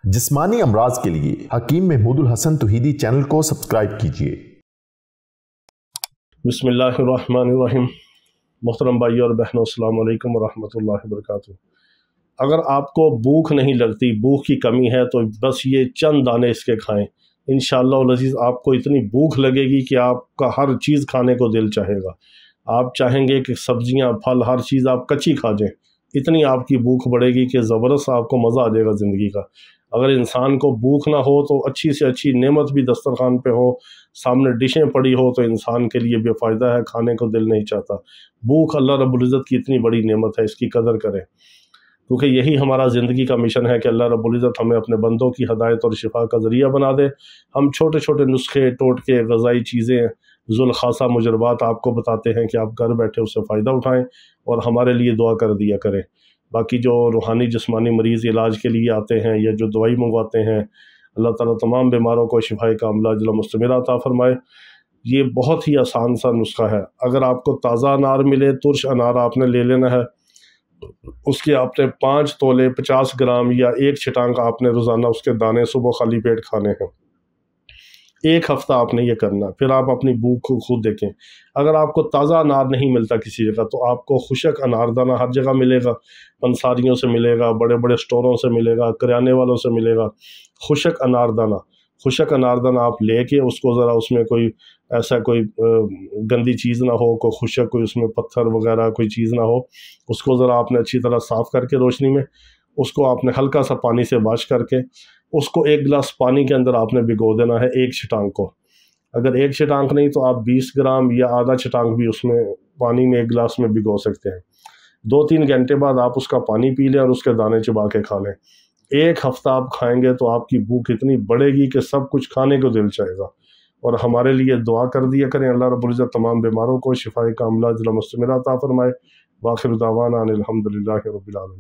जिस्मानी अमराज के लिए हकीम महमूदुल हसन तौहीदी चैनल को सब्सक्राइब कीजिए। बिस्मिल्लाहिर्रहमानिर्रहीम। मोहतरम भाई और बहनों, अस्सलाम वालेकुम वरहमतुल्लाहि वबरकातुहू। अगर आपको भूख नहीं लगती, भूख की कमी है, तो बस ये चंद दाने इसके खाएं। इंशाअल्लाह अज़ीज़ आपको इतनी भूख लगेगी कि आपका हर चीज़ खाने को दिल चाहेगा। आप चाहेंगे कि सब्जियां, फल, हर चीज़ आप कच्ची खा जाएं। इतनी आपकी भूख बढ़ेगी कि ज़बरदस्त आपको मज़ा आ जाएगा ज़िंदगी का। अगर इंसान को भूख ना हो तो अच्छी से अच्छी नेमत भी दस्तरखान पे हो, सामने डिशें पड़ी हो, तो इंसान के लिए बेफ़ायदा है, खाने को दिल नहीं चाहता। भूख अल्लाह रब्बुल इज़्ज़त की इतनी बड़ी नेमत है, इसकी कदर करें, क्योंकि यही हमारा ज़िंदगी का मिशन है कि अल्लाह रब्बुल इज़्ज़त हमें अपने बंदों की हदायत और शिफा का ज़रिया बना दे। हम छोटे छोटे नुस्खे, टोटके, ग़ज़ाई चीज़ें, ज़ुल्ख़ासा मुजरबात आपको बताते हैं कि आप घर बैठे उससे फ़ायदा उठाएँ और हमारे लिए दुआ कर दिया करें। बाकी जो रूहानी जिस्मानी मरीज़ इलाज के लिए आते हैं या जो दवाई मंगवाते हैं, अल्लाह ताला तमाम बीमारों को शिफाए कामिला अजल मुस्तमिरा अता फ़रमाए। ये बहुत ही आसान सा नुस्खा है। अगर आपको ताज़ा अनार मिले, तुर्श अनार आपने ले लेना है, उसके आपने 5 तोले 50 ग्राम या 1 छटांग आपने रोज़ाना उसके दाने सुबह खाली पेट खाने हैं। 1 हफ़्ता आपने ये करना, फिर आप अपनी भूख को खुद देखें। अगर आपको ताज़ा अनार नहीं मिलता किसी जगह, तो आपको खुशक अनारदाना हर जगह मिलेगा। पंसारियों से मिलेगा, बड़े बड़े स्टोरों से मिलेगा, किराने वालों से मिलेगा। खुशक अनारदाना आप लेके उसको ज़रा, उसमें कोई ऐसा कोई गंदी चीज़ ना हो, कोई खुशक, कोई उसमें पत्थर वगैरह कोई चीज़ ना हो, उसको ज़रा आपने अच्छी तरह साफ़ करके रोशनी में उसको आपने हल्का सा पानी से वॉश करके उसको 1 गिलास पानी के अंदर आपने भिगो देना है, 1 छटांग को। अगर 1 छटांग नहीं तो आप 20 ग्राम या आधा छटांग भी उसमें पानी में 1 गिलास में भिगो सकते हैं। 2-3 घंटे बाद आप उसका पानी पी लें और उसके दाने चबा के खा लें। 1 हफ़्ता आप खाएंगे तो आपकी भूख इतनी बढ़ेगी कि सब कुछ खाने को दिल चाहेगा। और हमारे लिए दुआ कर दिया करें, अल्लाह रब्बुल इज़्ज़त तमाम बीमारों को शिफाए कामिला अजल मुस्तमिरा अता फ़रमाए। वाखिर दावाना अनिल हम्दुलिल्लाहि रब्बिल आलमीन।